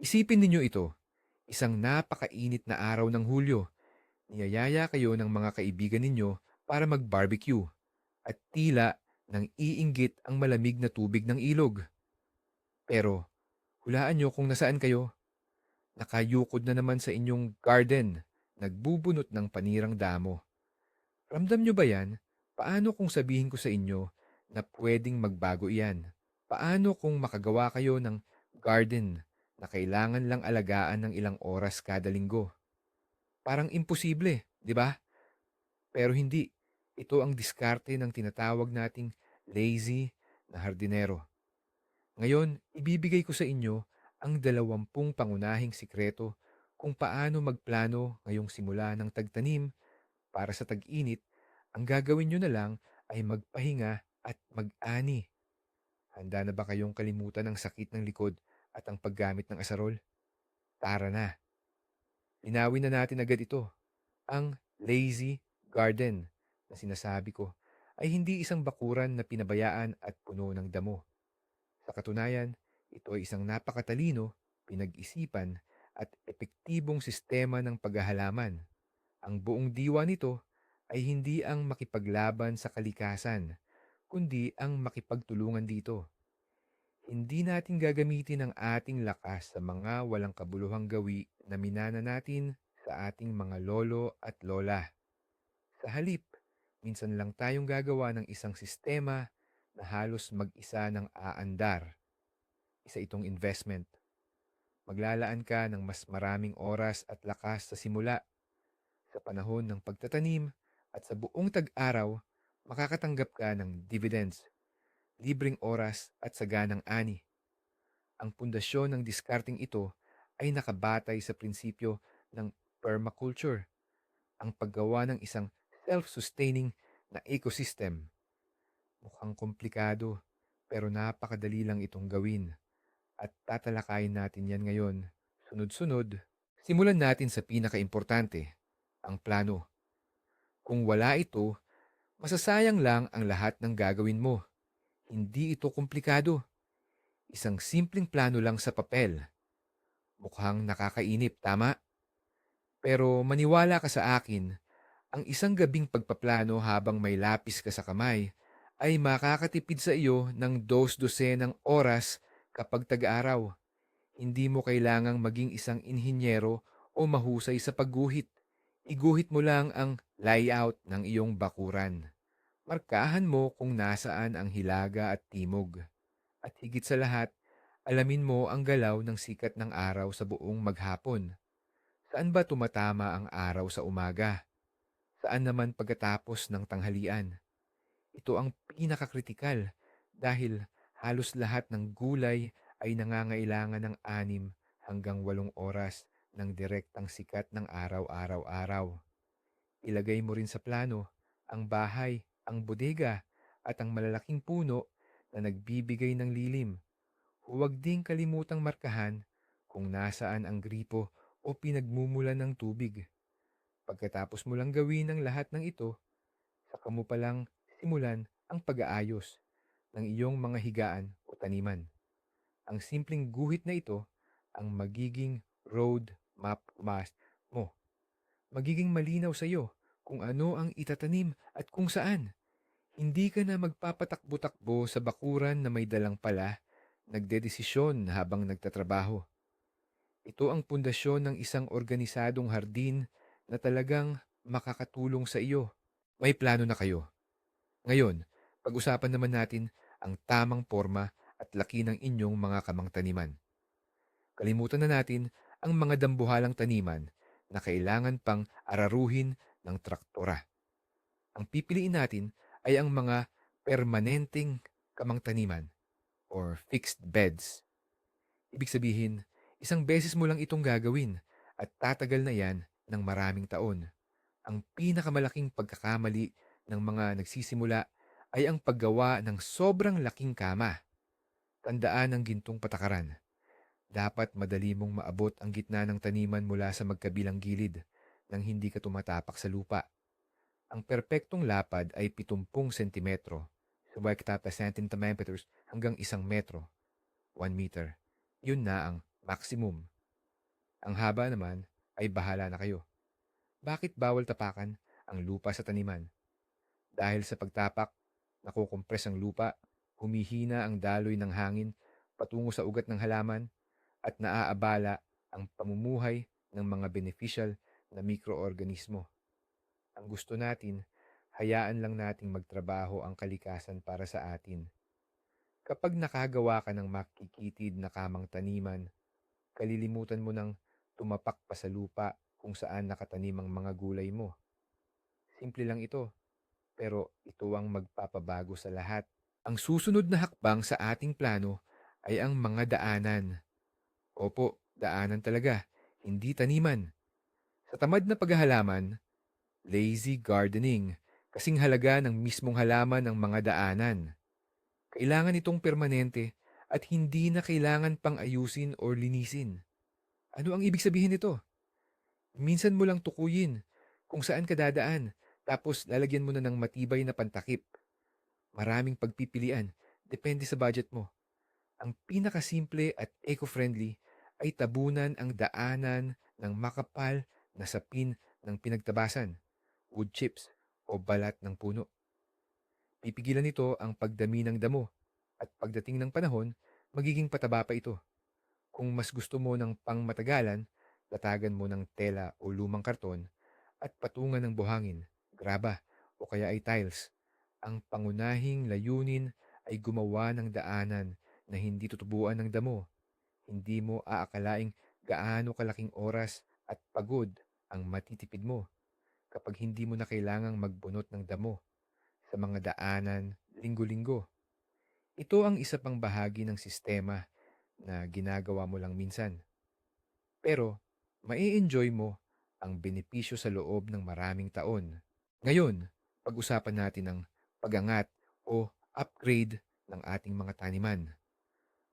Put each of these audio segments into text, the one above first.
Isipin ninyo ito, isang napakainit na araw ng Hulyo. Niyayaya kayo ng mga kaibigan ninyo para mag-barbecue at tila nang iinggit ang malamig na tubig ng ilog. Pero hulaan nyo kung nasaan kayo. Nakayukod na naman sa inyong garden, nagbubunot ng panirang damo. Ramdam nyo ba yan? Paano kung sabihin ko sa inyo na pwedeng magbago iyan? Paano kung makagawa kayo ng garden na kailangan lang alagaan ng ilang oras kada linggo? Parang imposible, di ba? Pero hindi. Ito ang diskarte ng tinatawag nating lazy na hardinero. Ngayon, ibibigay ko sa inyo ang 20 pangunahing sikreto kung paano magplano ngayong simula ng tagtanim para sa tag-init. Ang gagawin nyo na lang ay magpahinga at mag-ani. Handa na ba kayong kalimutan ang sakit ng likod at ang paggamit ng asarol? Tara na. Linawin na natin agad ito. Ang lazy garden na sinasabi ko ay hindi isang bakuran na pinabayaan at puno ng damo. Sa katunayan, ito ay isang napakatalino, pinag-isipan at epektibong sistema ng paghahalaman. Ang buong diwa nito ay hindi ang makipaglaban sa kalikasan, kundi ang makipagtulungan dito. Hindi natin gagamitin ang ating lakas sa mga walang kabuluhang gawi na minana natin sa ating mga lolo at lola. Sa halip, minsan lang tayong gagawa ng isang sistema na halos mag-isa ng aandar. Isa itong investment. Maglalaan ka ng mas maraming oras at lakas sa simula, sa panahon ng pagtatanim, at sa buong tag-araw, makakatanggap ka ng dividends, libreng oras at saganang ani. Ang pundasyon ng diskarting ito ay nakabatay sa prinsipyo ng permaculture, ang paggawa ng isang self-sustaining na ecosystem. Mukhang komplikado, pero napakadali lang itong gawin. At tatalakayin natin yan ngayon, sunod-sunod. Simulan natin sa pinakaimportante, ang plano. Kung wala ito, masasayang lang ang lahat ng gagawin mo. Hindi ito komplikado. Isang simpleng plano lang sa papel. Mukhang nakakainip, tama? Pero maniwala ka sa akin, ang isang gabing pagpaplano habang may lapis ka sa kamay ay makakatipid sa iyo ng dos-dosenang oras kapag tag-araw. Hindi mo kailangang maging isang inhinyero o mahusay sa pagguhit. Iguhit mo lang ang layout ng iyong bakuran. Markahan mo kung nasaan ang hilaga at timog. At higit sa lahat, alamin mo ang galaw ng sikat ng araw sa buong maghapon. Saan ba tumatama ang araw sa umaga? Saan naman pagkatapos ng tanghalian? Ito ang pinakakritikal dahil halos lahat ng gulay ay nangangailangan ng 6 hanggang 8 oras ng direktang sikat ng araw araw-araw. Ilagay mo rin sa plano ang bahay, ang bodega at ang malalaking puno na nagbibigay ng lilim. Huwag ding kalimutang markahan kung nasaan ang gripo o pinagmumulan ng tubig. Pagkatapos mo lang gawin ang lahat ng ito, saka mo palang simulan ang pag-aayos ng iyong mga higaan o taniman. Ang simpleng guhit na ito ang magiging road map mas mo. Magiging malinaw sa iyo kung ano ang itatanim at kung saan. Hindi ka na magpapatakbo-takbo sa bakuran na may dalang pala, nagdedesisyon habang nagtatrabaho. Ito ang pundasyon ng isang organisadong hardin na talagang makakatulong sa iyo. May plano na kayo. Ngayon, pag-usapan naman natin ang tamang forma at laki ng inyong mga kamang taniman. Kalimutan na natin ang mga dambuhalang taniman na kailangan pang araruhin ng traktora. Ang pipiliin natin ay ang mga permanenteng kamang taniman or fixed beds. Ibig sabihin, isang beses mo lang itong gagawin at tatagal na yan ng maraming taon. Ang pinakamalaking pagkakamali ng mga nagsisimula ay ang paggawa ng sobrang laking kama. Tandaan ang gintong patakaran. Dapat madali mong maabot ang gitna ng taniman mula sa magkabilang gilid nang hindi ka tumatapak sa lupa. Ang perpektong lapad ay 70 sentimetro, subay centimeters hanggang 1 metro, 1 meter. Yun na ang maximum. Ang haba naman ay bahala na kayo. Bakit bawal tapakan ang lupa sa taniman? Dahil sa pagtapak, nakukompres ang lupa, humihina ang daloy ng hangin patungo sa ugat ng halaman at naaabala ang pamumuhay ng mga beneficial na mikroorganismo. Ang gusto natin, hayaan lang nating magtrabaho ang kalikasan para sa atin. Kapag nakagawa ka ng makikitid na kamang taniman, kalilimutan mo ng tumapak pa sa lupa kung saan nakatanim ang mga gulay mo. Simple lang ito, pero ito ang magpapabago sa lahat. Ang susunod na hakbang sa ating plano ay ang mga daanan. Opo, daanan talaga, hindi taniman. Sa tamad na paghahalaman, lazy gardening, kasing halaga ng mismong halaman ang mga daanan. Kailangan itong permanente at hindi na kailangan pang ayusin o linisin. Ano ang ibig sabihin nito? Minsan mo lang tukuyin kung saan ka dadaan, tapos lalagyan mo na ng matibay na pantakip. Maraming pagpipilian, depende sa budget mo. Ang pinakasimple at eco-friendly ay tabunan ang daanan ng makapal na sapin ng pinagtabasan, wood chips o balat ng puno. Pipigilan nito ang pagdami ng damo at pagdating ng panahon, magiging pataba pa ito. Kung mas gusto mo ng pangmatagalan, latagan mo ng tela o lumang karton at patungan ng buhangin, graba o kaya ay tiles. Ang pangunahing layunin ay gumawa ng daanan na hindi tutubuan ng damo. Hindi mo aakalaing gaano kalaking oras at pagod ang matitipid mo kapag hindi mo na kailangang magbunot ng damo sa mga daanan linggo-linggo. Ito ang isa pang bahagi ng sistema na ginagawa mo lang minsan. Pero, mai-enjoy mo ang benepisyo sa loob ng maraming taon. Ngayon, pag-usapan natin ang pag-angat o upgrade ng ating mga taniman.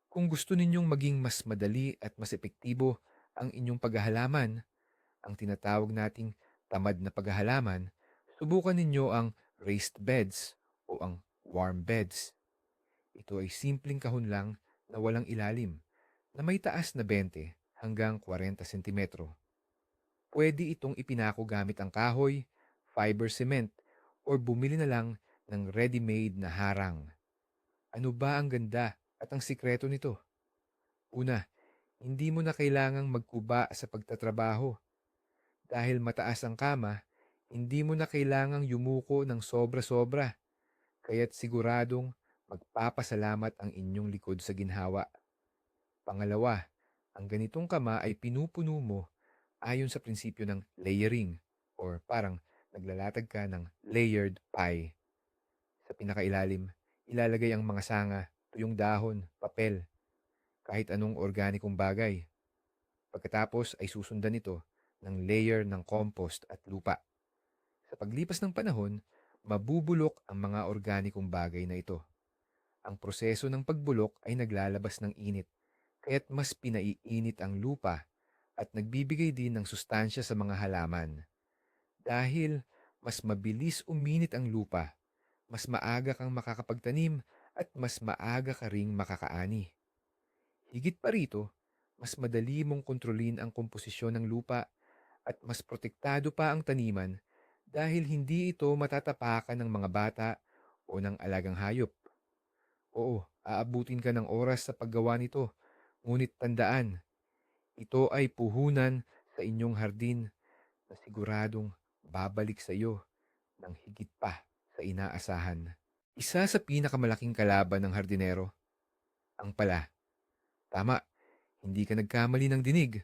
Kung gusto ninyong maging mas madali at mas epektibo ang inyong paghahalaman, ang tinatawag nating tamad na paghahalaman, subukan ninyo ang raised beds o ang warm beds. Ito ay simpleng kahon lang na walang ilalim, na may taas na 20 hanggang 40 sentimetro. Pwede itong ipinako gamit ang kahoy, fiber cement, or bumili na lang ng ready-made na harang. Ano ba ang ganda at ang sikreto nito? Una, hindi mo na kailangang magkuba sa pagtatrabaho. Dahil mataas ang kama, hindi mo na kailangang yumuko ng sobra-sobra, kaya't siguradong magpapasalamat ang inyong likod sa ginhawa. Pangalawa, ang ganitong kama ay pinupuno mo ayon sa prinsipyo ng layering or parang naglalatag ka ng layered pie. Sa pinakailalim, ilalagay ang mga sanga, tuyong dahon, papel, kahit anong organikong bagay. Pagkatapos ay susundan ito ng layer ng compost at lupa. Sa paglipas ng panahon, mabubulok ang mga organikong bagay na ito. Ang proseso ng pagbulok ay naglalabas ng init, kaya't mas pinaiinit ang lupa at nagbibigay din ng sustansya sa mga halaman. Dahil mas mabilis uminit ang lupa, mas maaga kang makakapagtanim at mas maaga ka ring makakaani. Higit pa rito, mas madali mong kontrolin ang komposisyon ng lupa at mas protektado pa ang taniman dahil hindi ito matatapakan ng mga bata o ng alagang hayop. Oo, aabutin ka ng oras sa paggawa nito, ngunit tandaan, ito ay puhunan sa inyong hardin na siguradong babalik sa iyo ng higit pa sa inaasahan. Isa sa pinakamalaking kalaban ng hardinero, ang pala. Tama, hindi ka nagkamali ng dinig.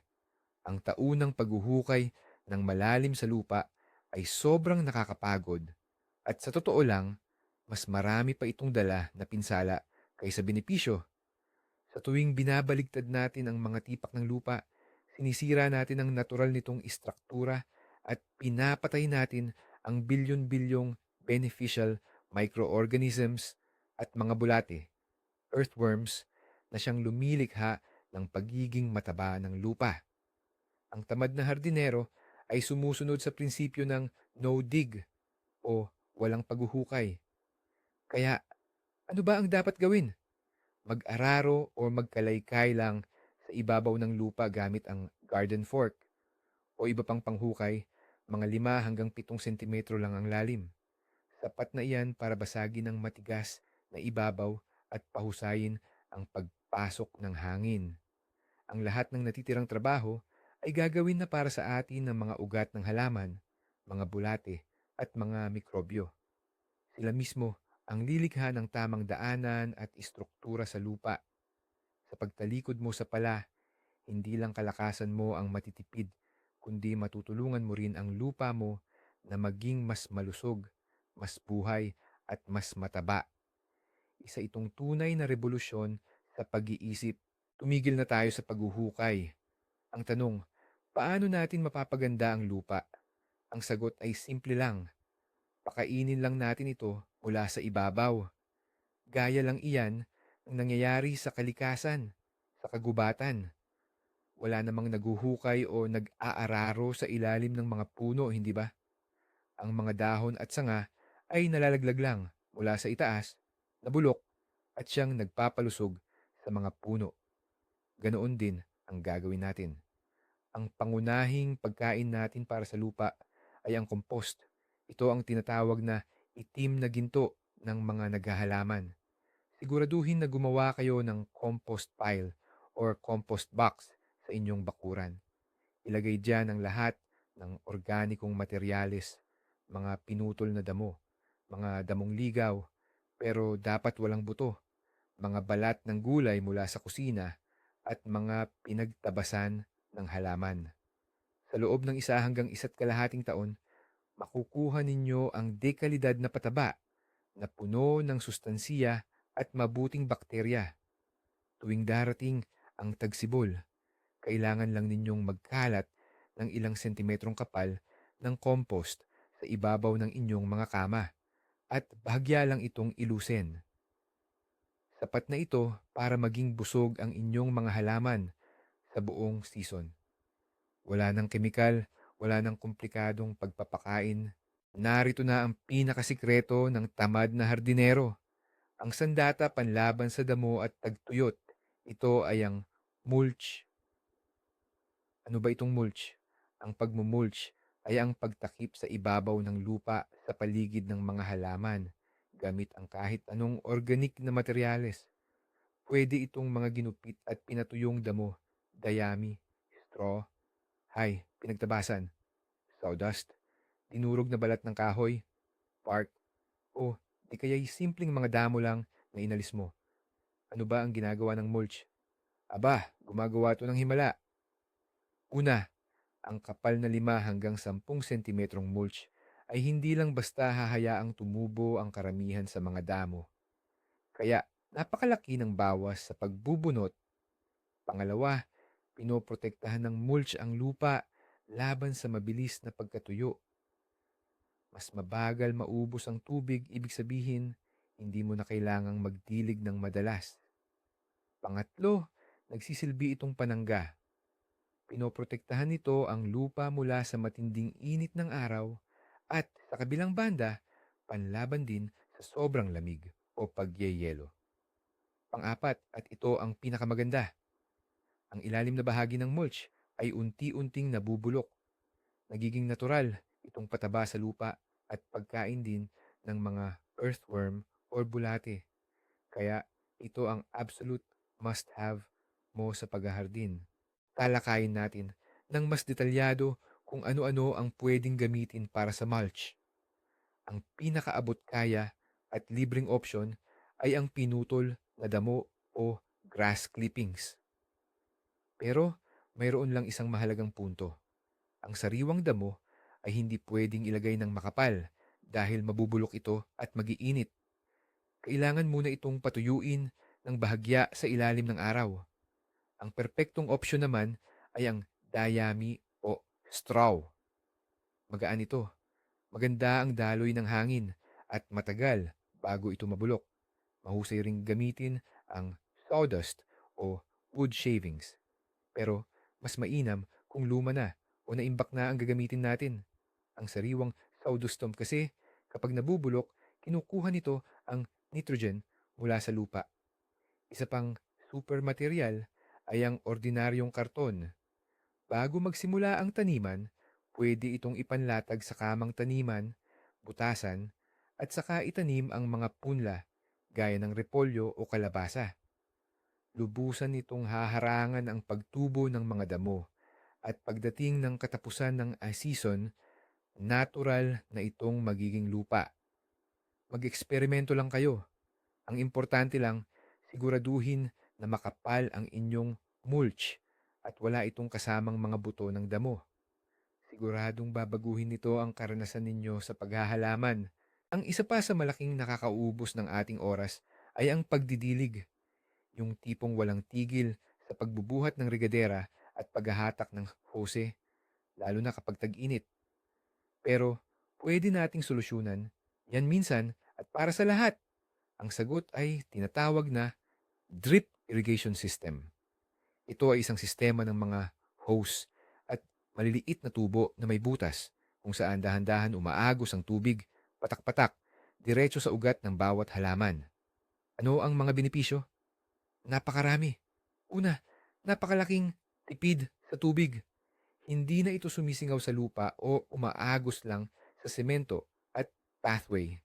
Ang taunang paghuhukay ng malalim sa lupa ay sobrang nakakapagod at sa totoo lang, mas marami pa itong dala na pinsala kaysa benepisyo. Sa tuwing binabaligtad natin ang mga tipak ng lupa, sinisira natin ang natural nitong istruktura at pinapatay natin ang bilyon-bilyong beneficial microorganisms at mga bulate, earthworms, na siyang lumilikha ng pagiging mataba ng lupa. Ang tamad na hardinero ay sumusunod sa prinsipyo ng no-dig o walang paghuhukay. Kaya ano ba ang dapat gawin? Mag-araro o magkalaykay lang sa ibabaw ng lupa gamit ang garden fork o iba pang panghukay, mga 5 hanggang 7 sentimetro lang ang lalim. Sapat na iyan para basagin ng matigas na ibabaw at pahusayin ang pagpasok ng hangin. Ang lahat ng natitirang trabaho ay gagawin na para sa atin ng mga ugat ng halaman, mga bulate, at mga mikrobyo. Sila mismo ang lilikha ng tamang daanan at istruktura sa lupa. Sa pagtalikod mo sa pala, hindi lang kalakasan mo ang matitipid, kundi matutulungan mo rin ang lupa mo na maging mas malusog, mas buhay, at mas mataba. Isa itong tunay na revolusyon sa pag-iisip. Tumigil na tayo sa paghuhukay. Ang tanong, paano natin mapapaganda ang lupa? Ang sagot ay simple lang. Pakainin lang natin ito mula sa ibabaw. Gaya lang iyan ang nangyayari sa kalikasan, sa kagubatan. Wala namang naguhukay o nag-aararo sa ilalim ng mga puno, hindi ba? Ang mga dahon at sanga ay nalalaglag lang mula sa itaas, nabulok, at siyang nagpapalusog sa mga puno. Ganoon din ang gagawin natin. Ang pangunahing pagkain natin para sa lupa ay ang compost. Ito ang tinatawag na itim na ginto ng mga naghahalaman. Siguraduhin na gumawa kayo ng compost pile or compost box sa inyong bakuran. Ilagay diyan ang lahat ng organikong materyales, mga pinutol na damo, mga damong ligaw, pero dapat walang buto, mga balat ng gulay mula sa kusina, at mga pinagtabasan ng halaman. Sa loob ng 1 hanggang 1.5 taon, makukuha ninyo ang dekalidad na pataba na puno ng sustansiya at mabuting bakterya. Tuwing darating ang tagsibol, kailangan lang ninyong magkalat ng ilang sentimetrong kapal ng compost sa ibabaw ng inyong mga kama at bahagya lang itong ilusin. Sapat na ito para maging busog ang inyong mga halaman sa buong season. Wala ng kemikal, wala ng komplikadong pagpapakain. Narito na ang pinakasikreto ng tamad na hardinero. Ang sandata panlaban sa damo at tagtuyot. Ito ay ang mulch. Ano ba itong mulch? Ang pagmumulch ay ang pagtakip sa ibabaw ng lupa sa paligid ng mga halaman gamit ang kahit anong organic na materyales. Pwede itong mga ginupit at pinatuyong damo, dayami, straw, pinagtabasan, sawdust, dinurog na balat ng kahoy, bark, o di kaya'y simpleng mga damo lang na inalis mo. Ano ba ang ginagawa ng mulch? Aba, gumagawa ito ng himala. Una, ang kapal na 5 hanggang 10 sentimetrong mulch ay hindi lang basta hahayaang tumubo ang karamihan sa mga damo. Kaya napakalaki ng bawas sa pagbubunot. Pangalawa, pinoprotektahan ng mulch ang lupa laban sa mabilis na pagkatuyo. Mas mabagal maubos ang tubig, ibig sabihin, hindi mo na kailangang magdilig ng madalas. Pangatlo, nagsisilbi itong panangga. Pinoprotektahan nito ang lupa mula sa matinding init ng araw at sa kabilang banda, panlaban din sa sobrang lamig o pagyeyelo. Pang-apat, at ito ang pinakamaganda, ang ilalim na bahagi ng mulch ay unti-unting nabubulok. Nagiging natural itong pataba sa lupa at pagkain din ng mga earthworm or bulate. Kaya ito ang absolute must-have mo sa paghahardin. Talakayin natin ng mas detalyado kung ano-ano ang pwedeng gamitin para sa mulch. Ang pinakaabot kaya at libreng option ay ang pinutol na damo o grass clippings. Pero mayroon lang isang mahalagang punto. Ang sariwang damo ay hindi pwedeng ilagay ng makapal dahil mabubulok ito at magiinit. Kailangan muna itong patuyuin ng bahagya sa ilalim ng araw. Ang perpektong opsyon naman ay ang dayami o straw. Magaan ito, maganda ang daloy ng hangin at matagal bago ito mabulok. Mahusay ring gamitin ang sawdust o wood shavings. Pero mas mainam kung luma na o naimbak na ang gagamitin natin. Ang sariwang sawdustom kasi kapag nabubulok, kinukuha nito ang nitrogen mula sa lupa. Isa pang super material ay ang ordinaryong karton. Bago magsimula ang taniman, pwede itong ipanlatag sa kamang taniman, butasan, at saka itanim ang mga punla gaya ng repolyo o kalabasa. Lubusan nitong haharangan ang pagtubo ng mga damo at pagdating ng katapusan ng season, natural na itong magiging lupa. Mag-eksperimento lang kayo. Ang importante lang, siguraduhin na makapal ang inyong mulch at wala itong kasamang mga buto ng damo. Siguradong babaguhin nito ang karanasan ninyo sa paghahalaman. Ang isa pa sa malaking nakakaubos ng ating oras ay ang pagdidilig, yung tipong walang tigil sa pagbubuhat ng regadera at paghahatak ng hose, lalo na kapag tag-init. Pero pwede nating solusyonan yan minsan at para sa lahat. Ang sagot ay tinatawag na drip irrigation system. Ito ay isang sistema ng mga hose at maliliit na tubo na may butas kung saan dahan-dahan umaagos ang tubig, patak-patak, diretso sa ugat ng bawat halaman. Ano ang mga benepisyo? Napakarami. Una, napakalaking tipid sa tubig. Hindi na ito sumisingaw sa lupa o umaagos lang sa semento at pathway.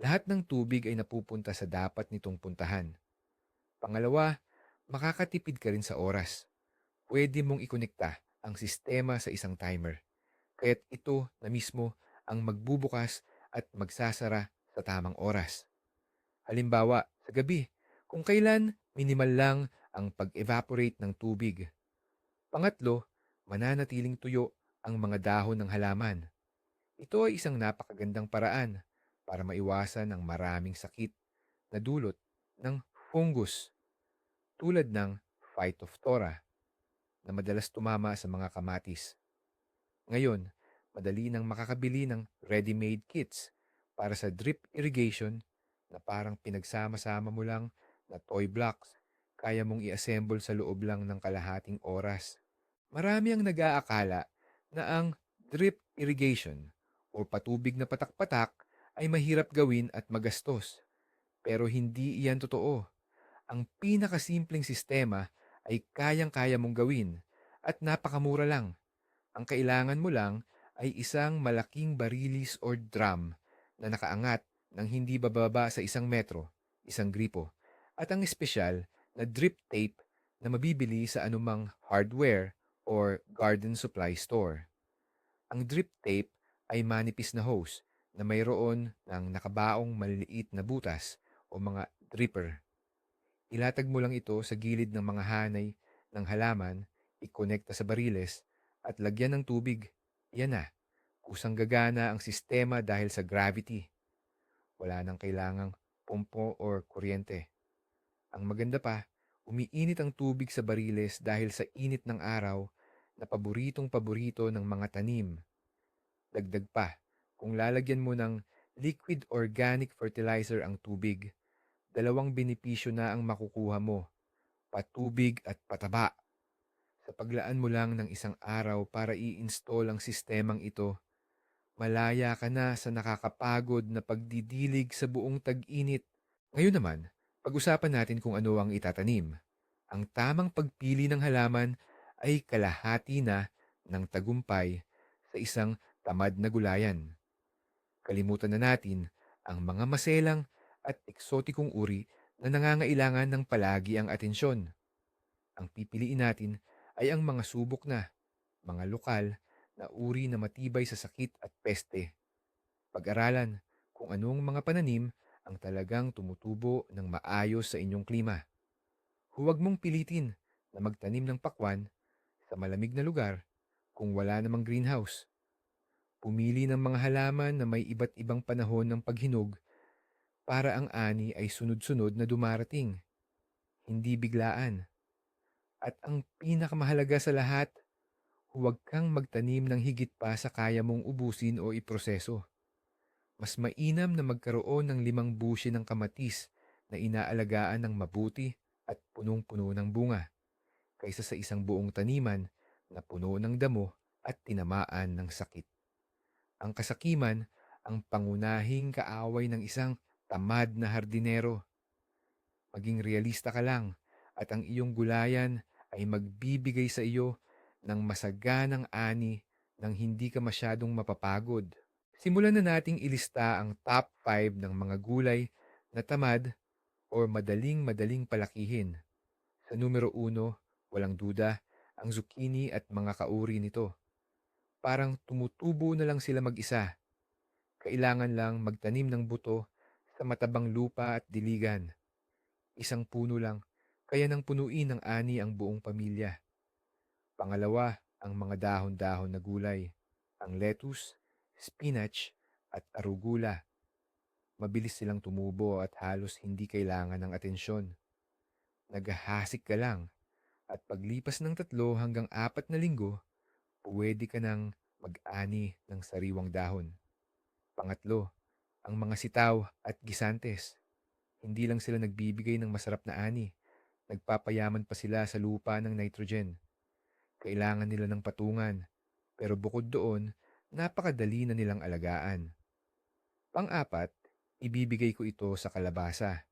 Lahat ng tubig ay napupunta sa dapat nitong puntahan. Pangalawa, makakatipid ka rin sa oras. Pwede mong ikonekta ang sistema sa isang timer. Kaya't ito na mismo ang magbubukas at magsasara sa tamang oras. Halimbawa, sa gabi, kung kailan minimal lang ang pag-evaporate ng tubig. Pangatlo, mananatiling tuyo ang mga dahon ng halaman. Ito ay isang napakagandang paraan para maiwasan ang maraming sakit na dulot ng fungus tulad ng Phytophthora na madalas tumama sa mga kamatis. Ngayon, madali nang makakabili ng ready-made kits para sa drip irrigation na parang pinagsama-sama mo lang na toy blocks. Kaya mong i-assemble sa loob lang ng kalahating oras. Marami ang nag-aakala na ang drip irrigation o patubig na patak-patak ay mahirap gawin at magastos. Pero hindi iyan totoo. Ang pinakasimpleng sistema ay kayang-kaya mong gawin at napakamura lang. Ang kailangan mo lang ay isang malaking barilis or drum na nakaangat ng hindi bababa sa 1 metro, isang gripo, at ang espesyal na drip tape na mabibili sa anumang hardware or garden supply store. Ang drip tape ay manipis na hose na mayroon ng nakabaong maliliit na butas o mga dripper. Ilatag mo lang ito sa gilid ng mga hanay ng halaman, ikonekta sa bariles, at lagyan ng tubig. Yan na, kusang gagana ang sistema dahil sa gravity. Wala nang kailangang pumpo or kuryente. Ang maganda pa, umiinit ang tubig sa bariles dahil sa init ng araw na paboritong paborito ng mga tanim. Dagdag pa, kung lalagyan mo ng liquid organic fertilizer ang tubig, dalawang benepisyo na ang makukuha mo, patubig at pataba. Sa paglaan mo lang ng 1 araw para i-install ang sistemang ito, malaya ka na sa nakakapagod na pagdidilig sa buong tag-init. Ngayon naman, pag-usapan natin kung ano ang itatanim. Ang tamang pagpili ng halaman ay kalahati na ng tagumpay sa isang tamad na gulayan. Kalimutan na natin ang mga maselang at eksotikong uri na nangangailangan ng palagi ang atensyon. Ang pipiliin natin ay ang mga subok na, mga lokal na uri na matibay sa sakit at peste. Pag-aralan kung anong mga pananim ang talagang tumutubo ng maayos sa inyong klima. Huwag mong pilitin na magtanim ng pakwan sa malamig na lugar kung wala namang greenhouse. Pumili ng mga halaman na may iba't ibang panahon ng paghinog para ang ani ay sunod-sunod na dumarating, hindi biglaan. At ang pinakamahalaga sa lahat, huwag kang magtanim ng higit pa sa kaya mong ubusin o iproseso. Mas mainam na magkaroon ng 5 busy ng kamatis na inaalagaan ng mabuti at punong-puno ng bunga kaysa sa isang buong taniman na puno ng damo at tinamaan ng sakit. Ang kasakiman ang pangunahing kaaway ng isang tamad na hardinero. Maging realista ka lang at ang iyong gulayan ay magbibigay sa iyo ng masaganang ani nang hindi ka masyadong mapapagod. Simulan na nating ilista ang top 5 ng mga gulay na tamad o madaling-madaling palakihin. Sa numero 1, walang duda, ang zucchini at mga kauri nito. Parang tumutubo na lang sila mag-isa. Kailangan lang magtanim ng buto sa matabang lupa at diligan. Isang puno lang, kaya nang punuin ng ani ang buong pamilya. Pangalawa, ang mga dahon-dahon na gulay. Ang lettuce, spinach, at arugula. Mabilis silang tumubo at halos hindi kailangan ng atensyon. Naghahasik ka lang at paglipas ng 3 hanggang 4 na linggo, pwede ka nang mag-ani ng sariwang dahon. Pangatlo, ang mga sitaw at gisantes. Hindi lang sila nagbibigay ng masarap na ani, nagpapayaman pa sila sa lupa ng nitrogen. Kailangan nila ng patungan, pero bukod doon, napakadali na nilang alagaan. Pang-apat, ibibigay ko ito sa kalabasa.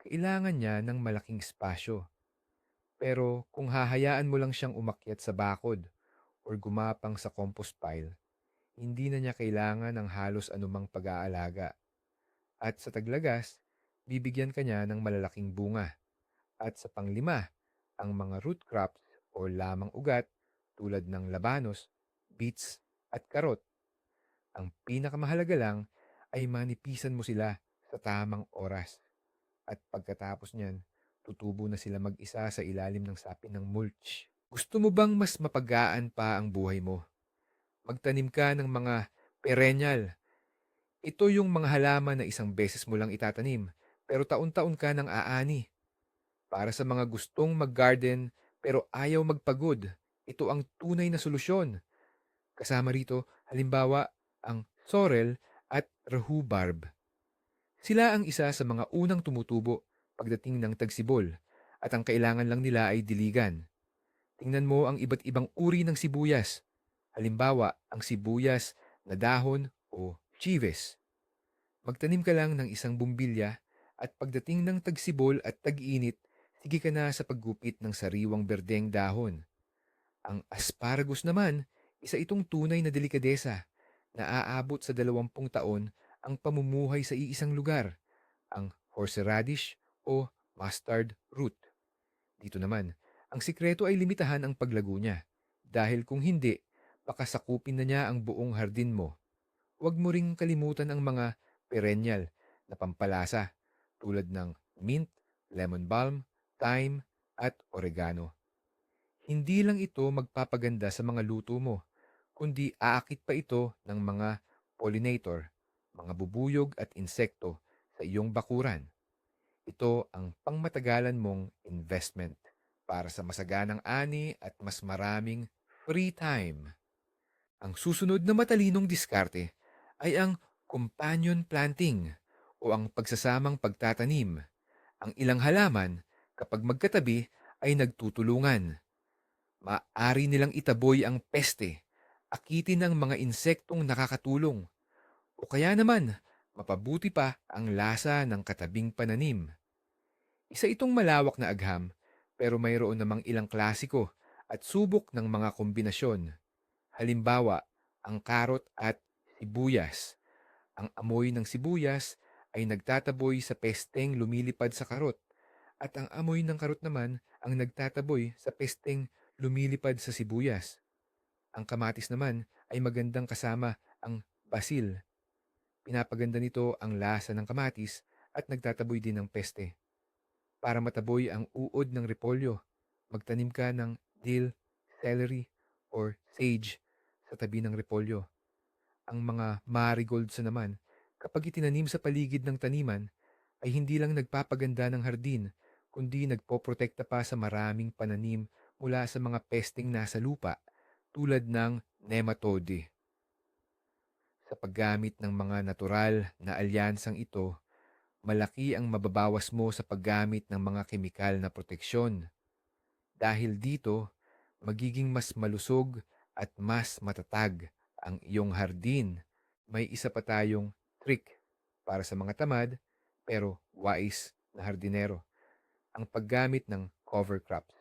Kailangan niya ng malaking espasyo. Pero kung hahayaan mo lang siyang umakyat sa bakod or gumapang sa compost pile, hindi na niya kailangan ng halos anumang pag-aalaga. At sa taglagas, bibigyan ka niya ng malalaking bunga. At sa panglima, ang mga root crops o lamang ugat tulad ng labanos, beets at karot. Ang pinakamahalaga lang ay manipisan mo sila sa tamang oras. At pagkatapos niyan, tutubo na sila mag-isa sa ilalim ng sapin ng mulch. Gusto mo bang mas mapagaan pa ang buhay mo? Magtanim ka ng mga perennial. Ito yung mga halaman na isang beses mo lang itatanim, pero taon-taon ka nang aani. Para sa mga gustong mag-garden pero ayaw magpagod, ito ang tunay na solusyon. Kasama rito, halimbawa, ang sorrel at rhubarb. Sila ang isa sa mga unang tumutubo pagdating ng tagsibol at ang kailangan lang nila ay diligan. Tingnan mo ang iba't ibang uri ng sibuyas. Halimbawa, ang sibuyas na dahon o chives. Magtanim ka lang ng isang bumbilya at pagdating ng tagsibol at tag-init, sige ka na sa paggupit ng sariwang berdeng dahon. Ang asparagus naman, isa itong tunay na delikadesa na aabot sa 20 taon ang pamumuhay sa iisang lugar, ang horseradish o mustard root. Dito naman, ang sikreto ay limitahan ang paglago niya. Dahil kung hindi, baka sakupin na niya ang buong hardin mo. Huwag mo ring kalimutan ang mga perennial na pampalasa tulad ng mint, lemon balm, thyme, at oregano. Hindi lang ito magpapaganda sa mga luto mo, kundi aakit pa ito ng mga pollinator, mga bubuyog at insekto sa iyong bakuran. Ito ang pangmatagalan mong investment para sa masaganang ani at mas maraming free time. Ang susunod na matalinong diskarte ay ang companion planting o ang pagsasamang pagtatanim. Ang ilang halaman, kapag magkatabi, ay nagtutulungan. Maaari nilang itaboy ang peste, akitin ng mga insektong nakakatulong, o kaya naman, mapabuti pa ang lasa ng katabing pananim. Isa itong malawak na agham, pero mayroon namang ilang klasiko at subok ng mga kombinasyon. Halimbawa, ang karot at sibuyas. Ang amoy ng sibuyas ay nagtataboy sa pesteng lumilipad sa karot at ang amoy ng karot naman ang nagtataboy sa pesteng lumilipad sa sibuyas. Ang kamatis naman ay magandang kasama ang basil. Pinapaganda nito ang lasa ng kamatis at nagtataboy din ng peste. Para mataboy ang uod ng repolyo, magtanim ka ng dill, celery, or sage sa tabi ng repolyo. Ang mga marigolds naman, kapag itinanim sa paligid ng taniman, ay hindi lang nagpapaganda ng hardin, kundi nagpoprotekta pa sa maraming pananim mula sa mga pesteng nasa lupa, tulad ng nematode. Sa paggamit ng mga natural na alyansang ito, malaki ang mababawas mo sa paggamit ng mga kemikal na proteksyon. Dahil dito, magiging mas malusog at mas matatag ang iyong hardin. May isa pa tayong trick para sa mga tamad pero wise na hardinero, ang paggamit ng cover crops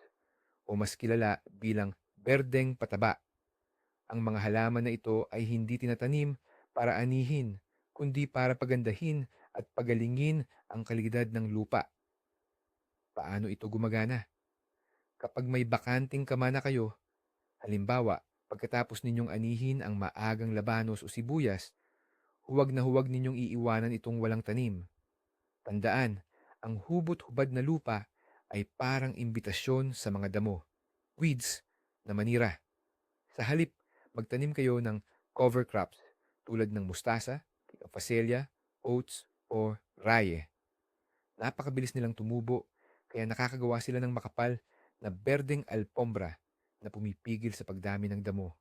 o mas kilala bilang berdeng pataba. Ang mga halaman na ito ay hindi tinatanim para anihin, kundi para pagandahin at pagalingin ang kalidad ng lupa. Paano ito gumagana? Kapag may bakanting kamana kayo, halimbawa, pagkatapos ninyong anihin ang maagang labanos o sibuyas, huwag na huwag ninyong iiwanan itong walang tanim. Tandaan, ang hubot-hubad na lupa ay parang imbitasyon sa mga damo, weeds, na manira. Sa halip, magtanim kayo ng cover crops tulad ng mustasa, facelia, oats, or raye. Napakabilis nilang tumubo, kaya nakakagawa sila ng makapal na berdeng alpombra na pumipigil sa pagdami ng damo.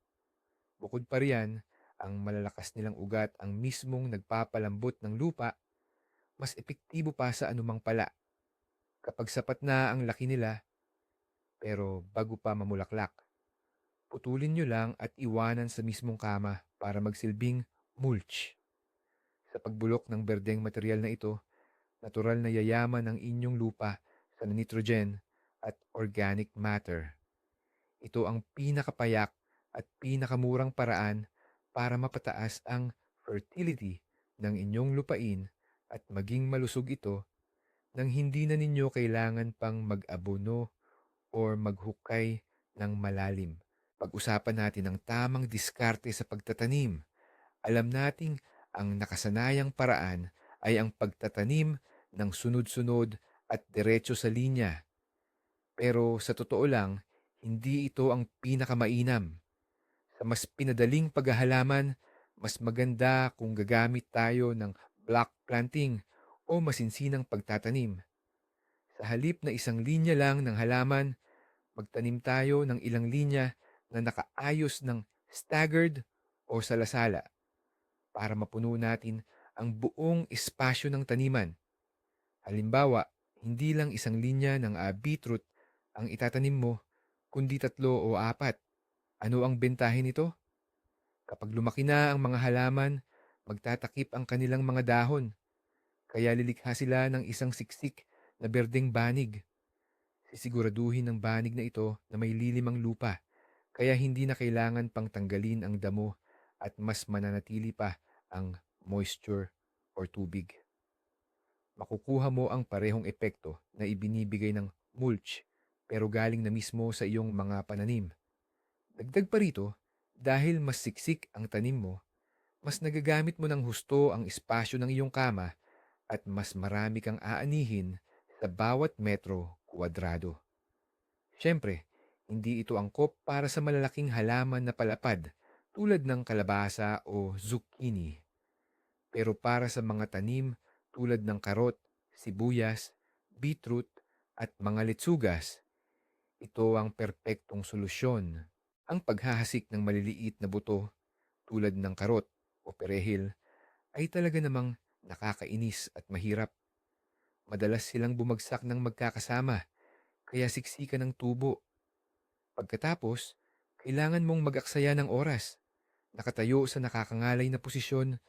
Bukod pa riyan, ang malalakas nilang ugat ang mismong nagpapalambot ng lupa, mas epektibo pa sa anumang pala. Kapag sapat na ang laki nila, pero bago pa mamulaklak, putulin nyo lang at iwanan sa mismong kama para magsilbing mulch. Sa pagbulok ng berdeng material na ito, natural na yayaman ang inyong lupa sa nitrogen at organic matter. Ito ang pinakapayak at pinakamurang paraan para mapataas ang fertility ng inyong lupain at maging malusog ito nang hindi na ninyo kailangan pang mag-abono or maghukay ng malalim. Pag-usapan natin ang tamang diskarte sa pagtatanim. Alam nating ang nakasanayang paraan ay ang pagtatanim ng sunod-sunod at diretso sa linya. Pero sa totoo lang, hindi ito ang pinakamainam. Sa mas pinadaling paghahalaman, mas maganda kung gagamit tayo ng block planting o masinsinang pagtatanim. Sa halip na isang linya lang ng halaman, magtanim tayo ng ilang linya na nakaayos ng staggered o salasala para mapuno natin ang buong espasyo ng taniman. Halimbawa, hindi lang isang linya ng beetroot ang itatanim mo, kundi 3 o 4. Ano ang bentahin nito? Kapag lumaki na ang mga halaman, magtatakip ang kanilang mga dahon, kaya lilikha sila ng isang siksik na berdeng banig. Sisiguraduhin ng banig na ito na may lilimang lupa, kaya hindi na kailangan pang tanggalin ang damo at mas mananatili pa ang moisture or tubig. Makukuha mo ang parehong epekto na ibinibigay ng mulch pero galing na mismo sa iyong mga pananim. Dagdag pa rito, dahil mas siksik ang tanim mo, mas nagagamit mo ng husto ang espasyo ng iyong kama at mas marami kang aanihin sa bawat metro kwadrado. Siyempre, hindi ito angkop para sa malalaking halaman na palapad tulad ng kalabasa o zucchini. Pero para sa mga tanim tulad ng karot, sibuyas, beetroot at mga letsugas, ito ang perpektong solusyon. Ang paghahasik ng maliliit na buto tulad ng karot o perehil ay talaga namang nakakainis at mahirap. Madalas silang bumagsak ng magkakasama, kaya siksikan ng tubo. Pagkatapos, kailangan mong mag-aksaya ng oras, nakatayo sa nakakangalay na posisyon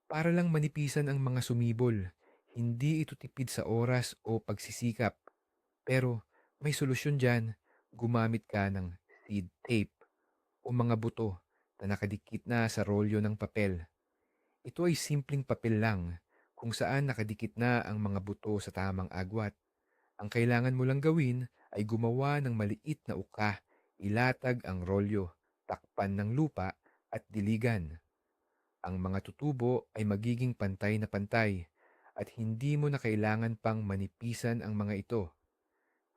para lang manipisan ang mga sumibol. Hindi ito tipid sa oras o pagsisikap. Pero may solusyon dyan. Gumamit ka ng seed tape o mga buto na nakadikit na sa rolyo ng papel. Ito ay simpleng papel lang kung saan nakadikit na ang mga buto sa tamang agwat. Ang kailangan mo lang gawin ay gumawa ng maliit na uka, ilatag ang rolyo, takpan ng lupa at diligan. Ang mga tutubo ay magiging pantay na pantay at hindi mo na kailangan pang manipisan ang mga ito.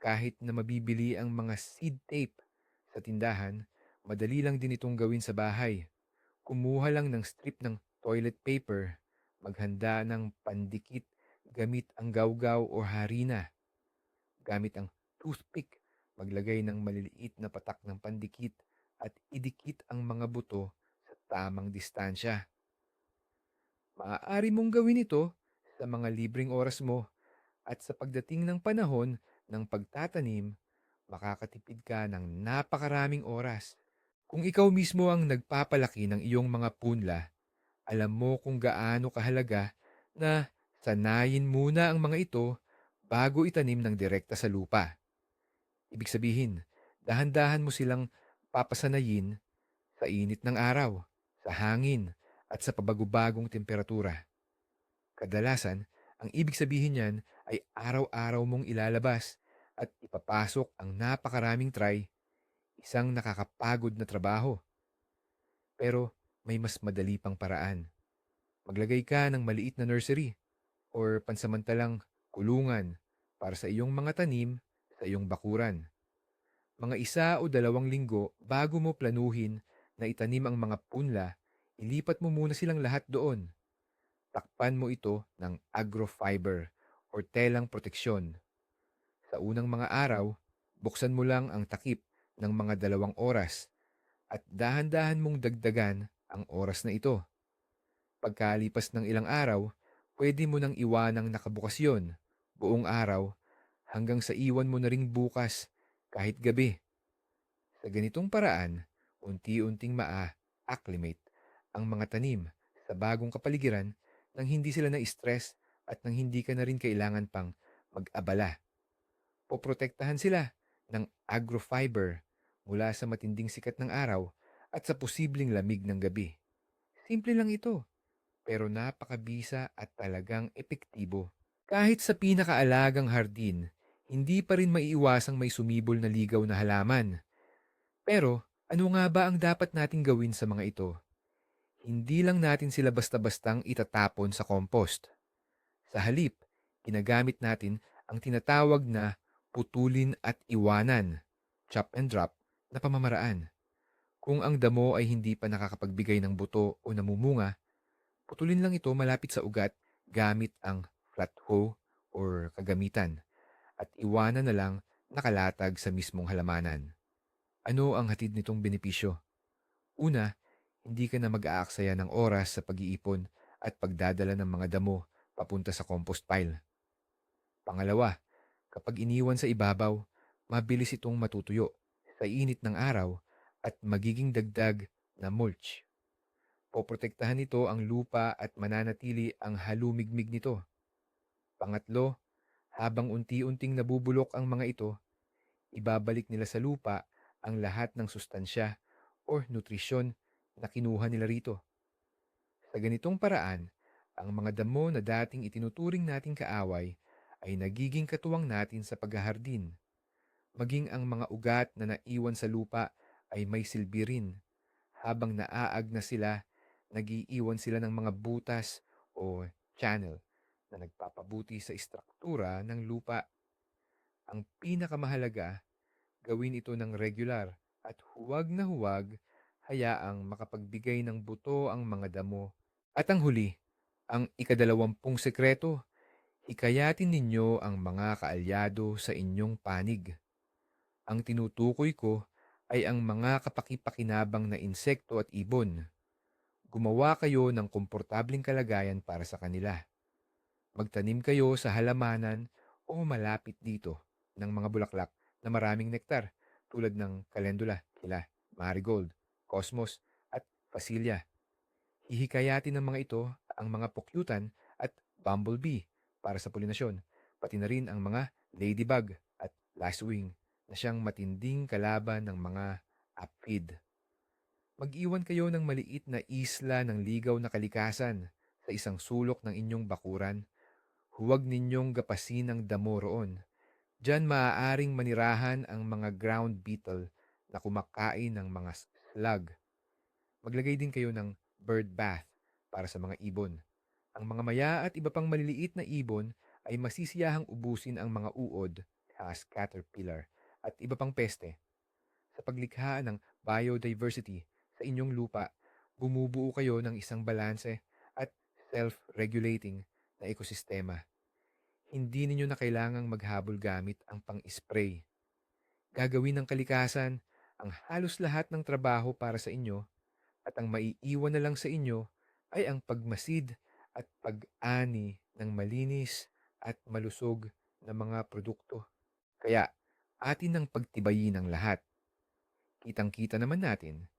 Kahit na mabibili ang mga seed tape sa tindahan, madali lang din itong gawin sa bahay. Kumuha lang ng strip ng toilet paper, maghanda ng pandikit gamit ang gawgaw o harina. Gamit ang toothpick, maglagay ng maliliit na patak ng pandikit at idikit ang mga buto sa tamang distansya. Maaari mong gawin ito sa mga libreng oras mo at sa pagdating ng panahon ng pagtatanim, makakatipid ka ng napakaraming oras. Kung ikaw mismo ang nagpapalaki ng iyong mga punla, alam mo kung gaano kahalaga na sanayin muna ang mga ito bago itanim ng direkta sa lupa. Ibig sabihin, Dahan-dahan mo silang papasanayin sa init ng araw, sa hangin, at sa pabagubagong temperatura. Kadalasan, ang ibig sabihin niyan ay araw-araw mong ilalabas at ipapasok ang napakaraming try, isang nakakapagod na trabaho. Pero may mas madali pang paraan. Maglagay ka ng maliit na nursery or pansamantalang kulungan para sa iyong mga tanim sa iyong bakuran. Mga 1 o 2 linggo bago mo planuhin na itanim ang mga punla, ilipat mo muna silang lahat doon. Takpan mo ito ng agrofiber o telang proteksyon. Sa unang mga araw, buksan mo lang ang takip ng mga 2 oras at dahan-dahan mong dagdagan ang oras na ito. Pagkalipas ng ilang araw, pwede mo nang iwanang nakabukas yon buong araw hanggang sa iwan mo na ring bukas kahit gabi. Sa ganitong paraan, unti-unting maa-acclimate ang mga tanim sa bagong kapaligiran nang hindi sila na-stress at nang hindi ka na rin kailangan pang mag-abala. Poprotektahan sila ng agrofiber mula sa matinding sikat ng araw at sa posibleng lamig ng gabi. Simple lang ito, pero napakabisa at talagang epektibo. Kahit sa pinakaalagang hardin, hindi pa rin maiiwasang may sumibol na ligaw na halaman. Pero ano nga ba ang dapat nating gawin sa mga ito? Hindi lang natin sila basta-bastang itatapon sa compost. Sa halip, ginagamit natin ang tinatawag na putulin at iwanan, chop and drop, na pamamaraan. Kung ang damo ay hindi pa nakakapagbigay ng buto o namumunga, putulin lang ito malapit sa ugat gamit ang flat hoe or kagamitan at iwanan na lang nakalatag sa mismong halamanan. Ano ang hatid nitong benepisyo? Una, hindi ka na mag-aaksaya ng oras sa pag-iipon at pagdadala ng mga damo papunta sa compost pile. Pangalawa, kapag iniwan sa ibabaw, mabilis itong matutuyo sa init ng araw at magiging dagdag na mulch. Poprotektahan nito ang lupa at mananatili ang halumigmig nito. Pangatlo, habang unti-unting nabubulok ang mga ito, ibabalik nila sa lupa ang lahat ng sustansya o nutrisyon na kinuha nila rito. Sa ganitong paraan, ang mga damo na dating itinuturing nating kaaway ay nagiging katuwang natin sa paghahardin. Maging ang mga ugat na naiwan sa lupa ay may silbi rin. Habang naaag na sila, nagiiwan sila ng mga butas o channel na nagpapabuti sa istruktura ng lupa. Ang pinakamahalaga, gawin ito ng regular at huwag na huwag hayaang makapagbigay ng buto ang mga damo. At ang huli, ang ika-20 sekreto, hikayatin ninyo ang mga kaalyado sa inyong panig. Ang tinutukoy ko ay ang mga kapaki-pakinabang na insekto at ibon. Gumawa kayo ng komportabling kalagayan para sa kanila. Magtanim kayo sa halamanan o malapit dito ng mga bulaklak na maraming nektar tulad ng calendula, kila, marigold, cosmos at facilia. Hihikayatin ng mga ito ang mga pukyutan at bumblebee para sa pulinasyon, pati na rin ang mga ladybug at lashwing na siyang matinding kalaban ng mga aphid. Mag-iwan kayo ng maliit na isla ng ligaw na kalikasan sa isang sulok ng inyong bakuran. Huwag ninyong gapasin ang damo roon. Diyan maaaring manirahan ang mga ground beetle na kumakain ng mga slug. Maglagay din kayo ng bird bath para sa mga ibon. Ang mga maya at iba pang maliliit na ibon ay masisiyahang ubusin ang mga uod, as caterpillar, at iba pang peste. Sa paglikha ng biodiversity sa inyong lupa, bumubuo kayo ng isang balanse at self-regulating na ekosistema. Hindi ninyo na kailangang maghabol gamit ang pang-spray. Gagawin ng kalikasan ang halos lahat ng trabaho para sa inyo at ang maiiwan na lang sa inyo ay ang pagmasid at pag-ani ng malinis at malusog na mga produkto. Kaya, atin ang pagtibayin ang lahat. Kitang-kita naman natin,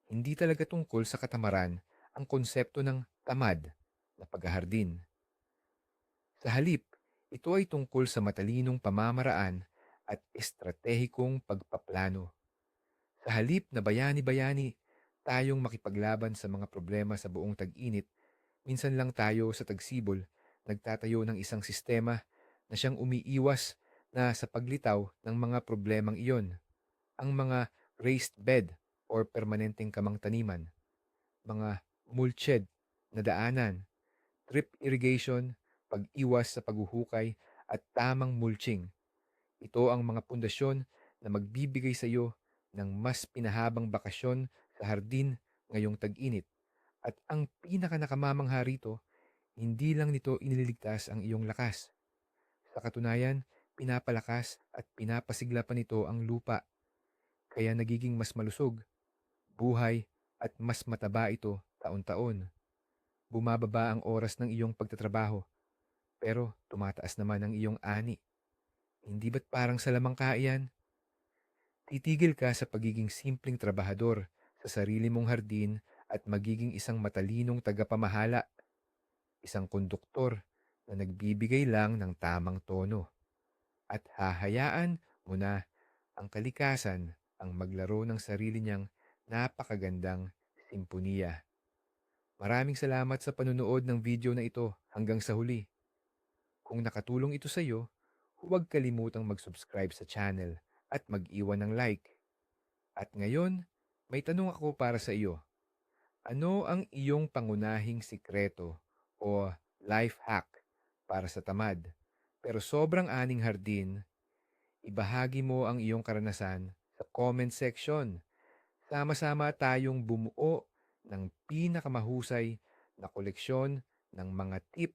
hindi talaga tungkol sa katamaran ang konsepto ng tamad na paghahardin. Sa halip, ito ay tungkol sa matalinong pamamaraan at estratehikong pagpaplano. Sa halip na bayani-bayani tayong makipaglaban sa mga problema sa buong tag-init, minsan lang tayo sa tagsibol nagtatayo ng isang sistema na siyang umiiwas na sa paglitaw ng mga problemang iyon. Ang mga raised bed or permanenteng kamang taniman, mga mulched na daanan, drip irrigation, pag-iwas sa paghuhukay at tamang mulching. Ito ang mga pundasyon na magbibigay sa iyo ng mas pinahabang bakasyon sa hardin ngayong tag-init. At ang pinaka nakamamangha rito, hindi lang nito iniligtas ang iyong lakas. Sa katunayan, pinapalakas at pinapasigla pa nito ang lupa, kaya nagiging mas malusog, buhay, at mas mataba ito taon-taon. Bumababa ang oras ng iyong pagtatrabaho, pero tumataas naman ang iyong ani. Hindi ba't parang salamangka iyan? Titigil ka sa pagiging simpleng trabahador sa sarili mong hardin at magiging isang matalinong tagapamahala, isang konduktor na nagbibigay lang ng tamang tono. At hahayaan mo na ang kalikasan ang maglaro ng sarili niyang napakagandang simponiya. Maraming salamat sa panunood ng video na ito hanggang sa huli. Kung nakatulong ito sa iyo, huwag kalimutang mag-subscribe sa channel at mag-iwan ng like. At ngayon, may tanong ako para sa iyo. Ano ang iyong pangunahing sikreto o life hack para sa tamad? Pero sobrang aning hardin, ibahagi mo ang iyong karanasan sa comment section. Sama-sama tayong bumuo ng pinakamahusay na koleksyon ng mga tip